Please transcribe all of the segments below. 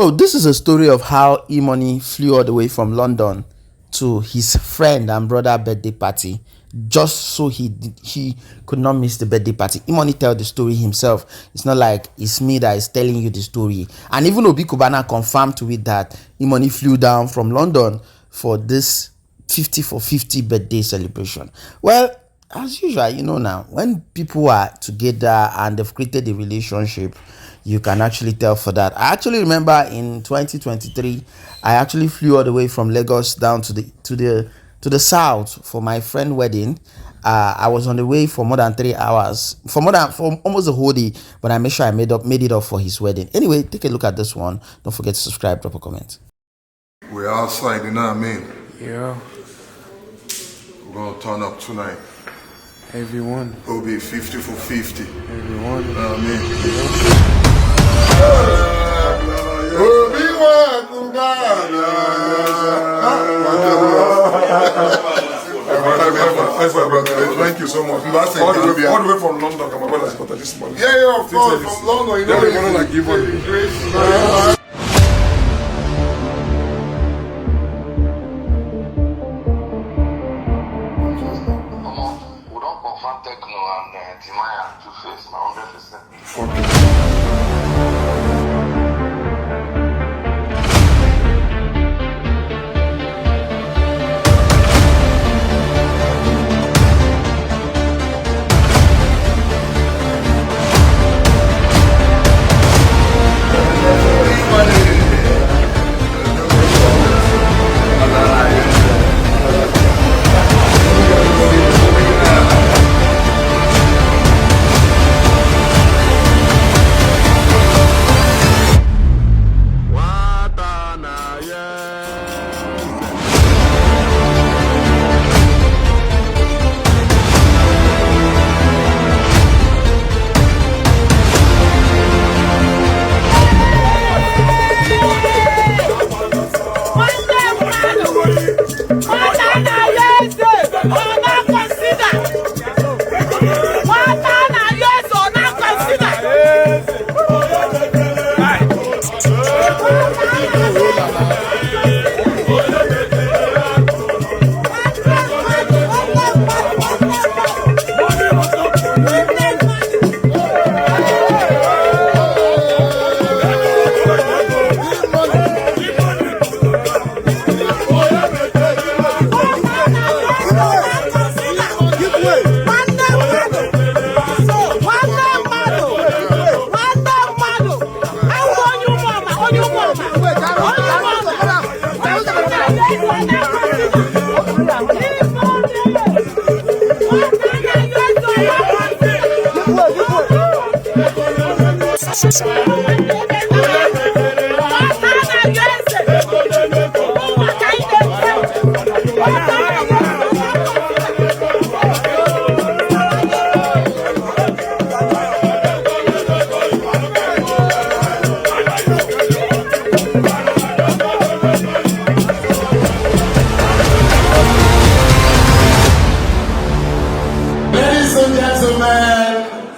So this is a story of how E-Money flew all the way from London to his friend and brother birthday party just so he could not miss the birthday party. E-Money tell the story himself. It's not like it's me that is telling you the story. And even Obi Kubana confirmed to it that E-Money flew down from London for this 50 for 50 birthday celebration. Well, as usual, you know, now when people are together and they've created a relationship, you can actually tell for that. I actually remember in 2023, I actually flew all the way from Lagos down to the south for my friend wedding. I was on the way for more than 3 hours, for almost a whole day, but I made sure I made it up for his wedding. Anyway, take a look at this one. Don't forget to subscribe, drop a comment. We're outside, you know what I mean? Yeah. We're gonna turn up tonight. Everyone. It'll be 50 for 50. Everyone. You know what I mean? Thank you so much. All the way from London. This morning. Yeah, of course, from London. You know, like you. Techno and Timaya Two-Face, 100%.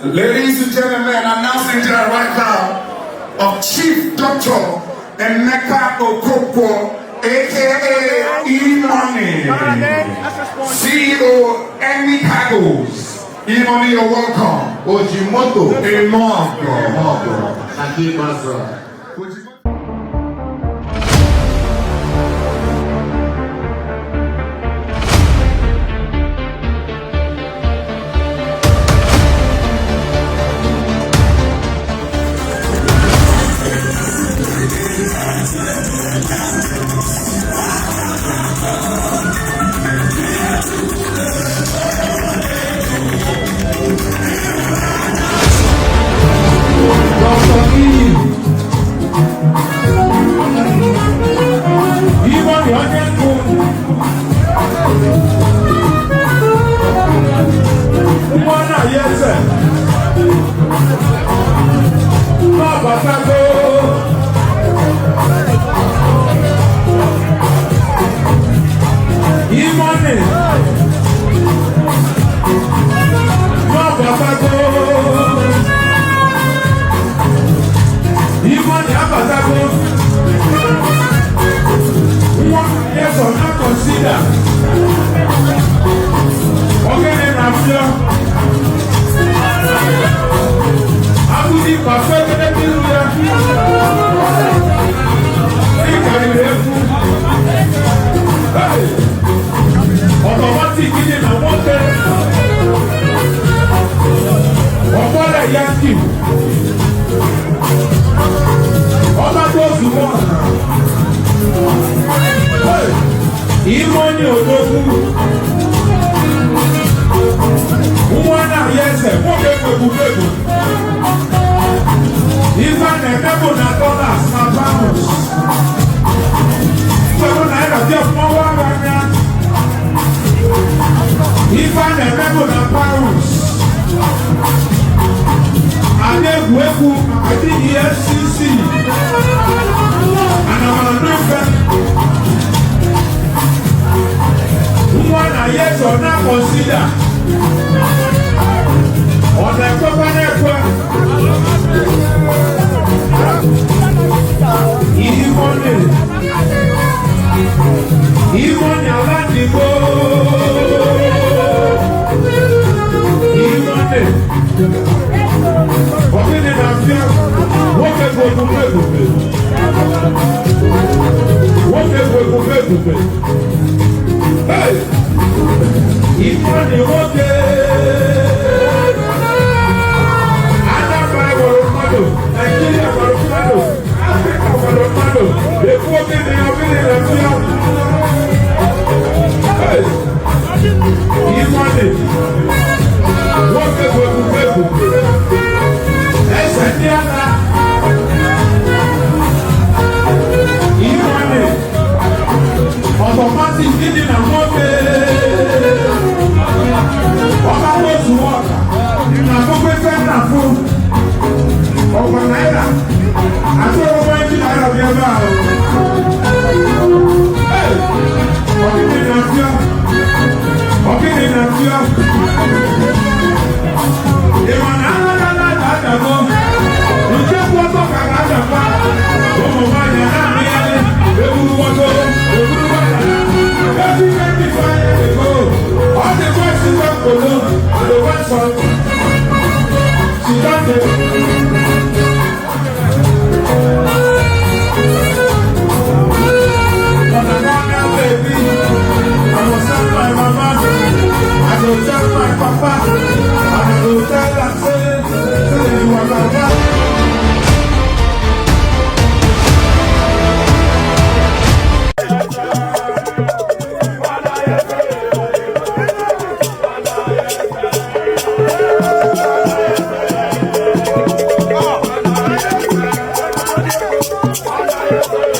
Ladies and gentlemen, announcing right now of Chief Doctor Emeka Okonkwo, aka E-Money, CEO Emi Cargos. E-Money, you're welcome. Ojimoto. Emogo. Akimasa. Ọ̀gbìn ní Nàìjíríà, wọ́n fẹ́ gbogbo gbẹ̀gbẹ̀. Wọ́n fẹ́ gbogbo gbẹ̀gbẹ̀. Ìfọ̀ ni wọ́n dé. Anambra wọ̀rọ̀ mọ́dọ̀, Nàìjíríà wọ̀rọ̀ mọ́dọ̀, Áfíríkà wọ̀rọ̀ mọ́dọ̀, Èkó ọ̀gbìn ní Nàìjíríà. Ìfọ̀ ni wọ́n fẹ́ gbogbo gbẹ̀gbẹ̀. Ẹsẹ̀ ní àná. Ìfọ̀ ni automatic gidi na mọ́tẹ́. Ọba wọ́sù wọ́ọ̀kà na gbogbo ẹsẹ̀ náà fún ọgbà náírà àti ọgbà ẹ̀jì náírà bí ẹgbẹ́ àrùn. Ọ̀gbìn ní Nàìjíríà. Ọ̀gbìn ní Nàìjíríà. Ìmọ̀nà alágbádá àdàgbọ́. Ìjẹ́kù ọ̀tọ̀ kàkà àdàgbà. Ọmọ máa yà náà ní ẹni. Ewúro wọ́tọ̀. Ewúro wọ́tọ̀. Every 25 years ago, all the voices of Kolo, the voice of Shidante. But I'm not now, baby. I will tell my mama, I will tell my papa, I will tell her, say you are my wife. Yes,